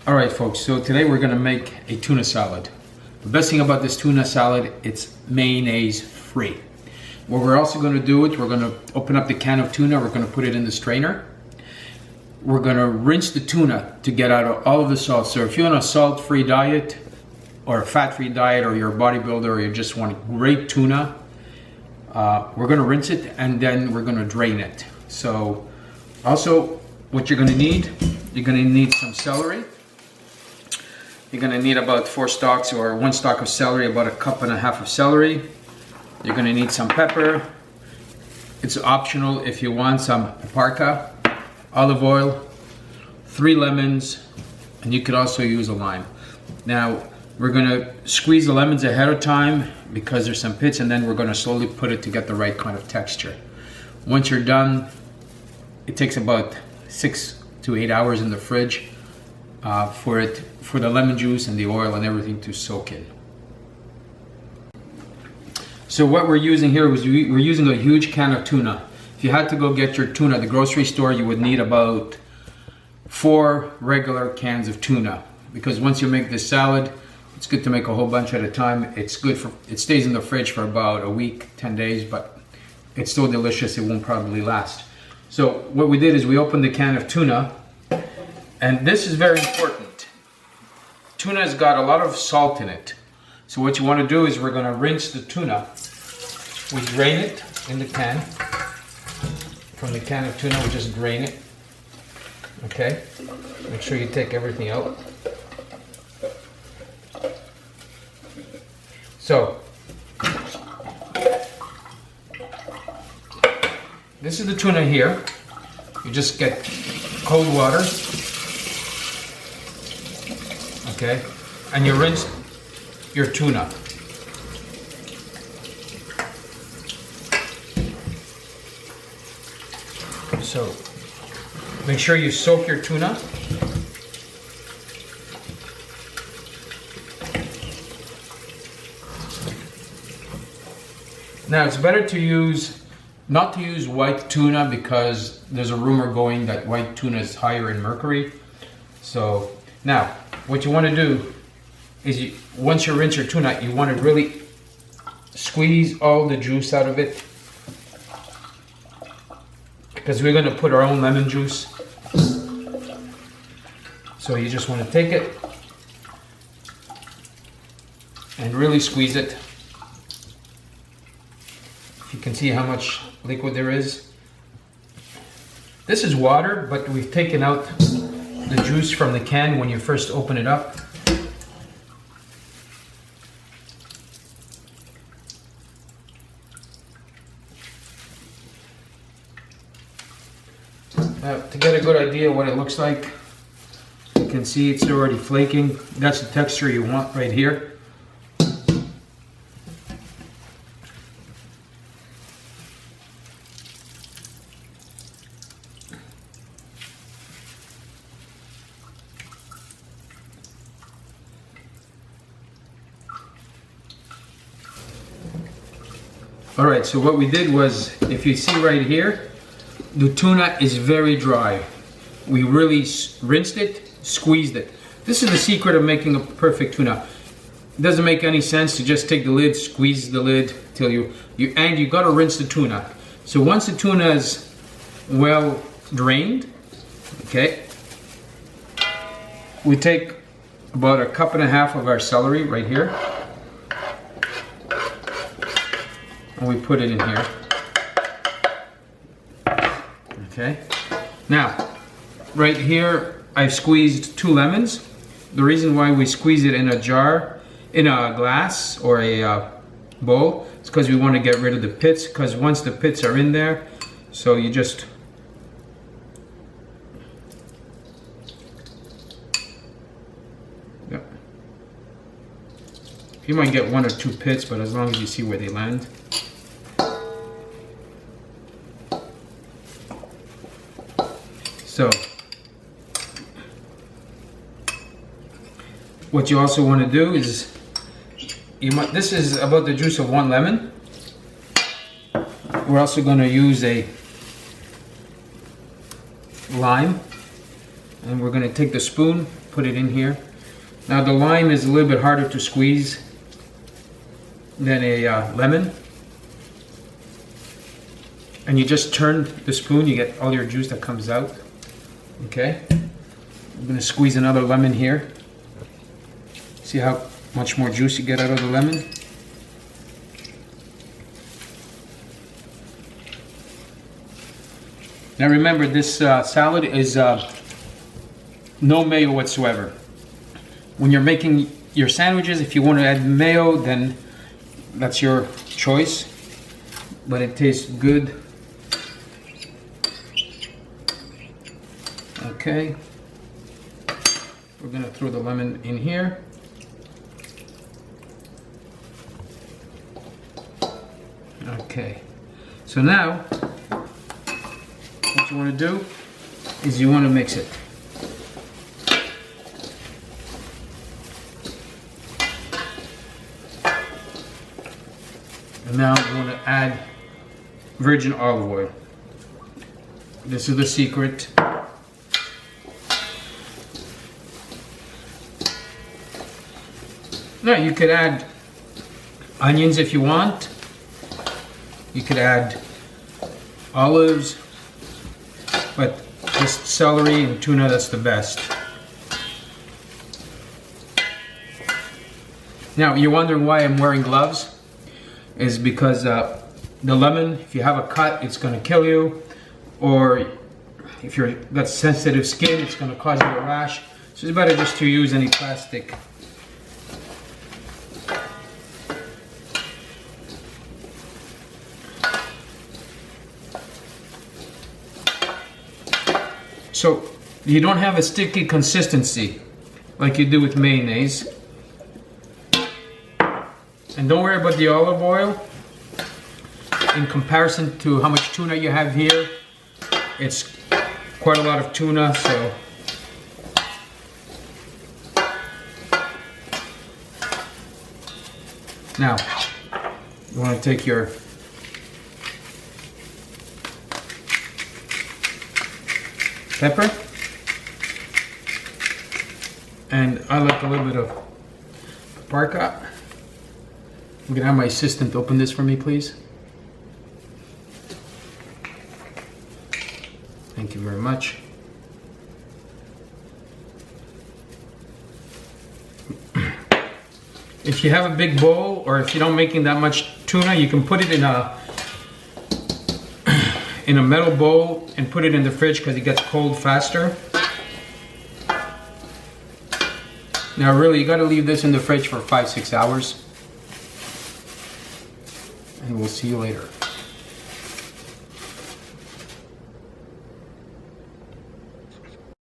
Alright folks, so today we're going to make a tuna salad. The best thing about this tuna salad, it's mayonnaise free. What we're also going to do is we're going to open up the can of tuna, we're going to put it in the strainer. We're going to rinse the tuna to get out all of the salt. So if you're on a salt-free diet or a fat-free diet, or you're a bodybuilder, or you just want great tuna, we're going to rinse it and then we're going to drain it. So also what you're going to need, you're going to need some celery. You're going to need about 4 stalks or 1 stalk of celery, about 1.5 cups of celery. You're going to need some pepper. It's optional if you want some paprika, olive oil, 3 lemons, and you could also use a lime. Now we're going to squeeze the lemons ahead of time because there's some pits, and then we're going to slowly put it to get the right kind of texture. Once you're done, it takes about 6 to 8 hours in the fridge for the lemon juice and the oil and everything to soak in. So what we're using here is we're using a huge can of tuna. If you had to go get your tuna at the grocery store, you would need about 4 regular cans of tuna, because once you make this salad, it's good to make a whole bunch at a time. It's good for, it stays in the fridge for about a week, 10 days, but it's so delicious it won't probably last. So what we did is we opened the can of tuna, and this is very important. Tuna has got a lot of salt in it. So what you want to do is we're going to rinse the tuna. We drain it in the can. From the can of tuna, we just drain it. Okay? Make sure you take everything out. So, this is the tuna here. You just get cold water. Okay? And you rinse your tuna. So make sure you soak your tuna. Now it's better to not to use white tuna, because there's a rumor going that white tuna is higher in mercury. So now what you want to do is once you rinse your tuna, you want to really squeeze all the juice out of it, because we're going to put our own lemon juice. So you just want to take it and really squeeze it. If you can see how much liquid there is. This is water, but we've taken out the juice from the can when you first open it up. Now, to get a good idea what it looks like, you can see it's already flaking. That's the texture you want right here. Alright, so what we did was, if you see right here, the tuna is very dry. We really rinsed it, squeezed it. This is the secret of making a perfect tuna. It doesn't make any sense to just take the lid, squeeze the lid till you gotta rinse the tuna. So once the tuna is well drained, okay, we take about 1.5 cups of our celery right here, and we put it in here. Okay. Now, right here, I've squeezed 2 lemons. The reason why we squeeze it in a jar, in a glass or a bowl, is because we want to get rid of the pits. Because once the pits are in there, so you just you might get 1 or 2 pits, but as long as you see where they land. So, what you also want to do is, this is about the juice of 1 lemon. We're also going to use a lime. And we're going to take the spoon, put it in here. Now the lime is a little bit harder to squeeze than a lemon. And you just turn the spoon, you get all your juice that comes out. Okay? I'm going to squeeze another lemon here. See how much more juice you get out of the lemon? Now remember, this salad is no mayo whatsoever. When you're making your sandwiches, if you want to add mayo, then that's your choice. But it tastes good. Okay. We're going to throw the lemon in here. Okay. So now, what you want to do is you want to mix it. And now you want to add virgin olive oil. This is the secret. Now you could add onions if you want. You could add olives, but just celery and tuna, that's the best. Now you're wondering why I'm wearing gloves. Is because the lemon, if you have a cut, it's going to kill you, or if you've got sensitive skin, it's going to cause you a rash. So it's better just to use any plastic. So you don't have a sticky consistency like you do with mayonnaise. And don't worry about the olive oil. In comparison to how much tuna you have here, it's quite a lot of tuna, so. Now, you want to take your pepper, and I like a little bit of paprika. I'm going to have my assistant open this for me, please. Thank you very much. If you have a big bowl, or if you don't making that much tuna, you can put it in a metal bowl and put it in the fridge because it gets cold faster. Now really, you got to leave this in the fridge for 5-6 hours. And we'll see you later.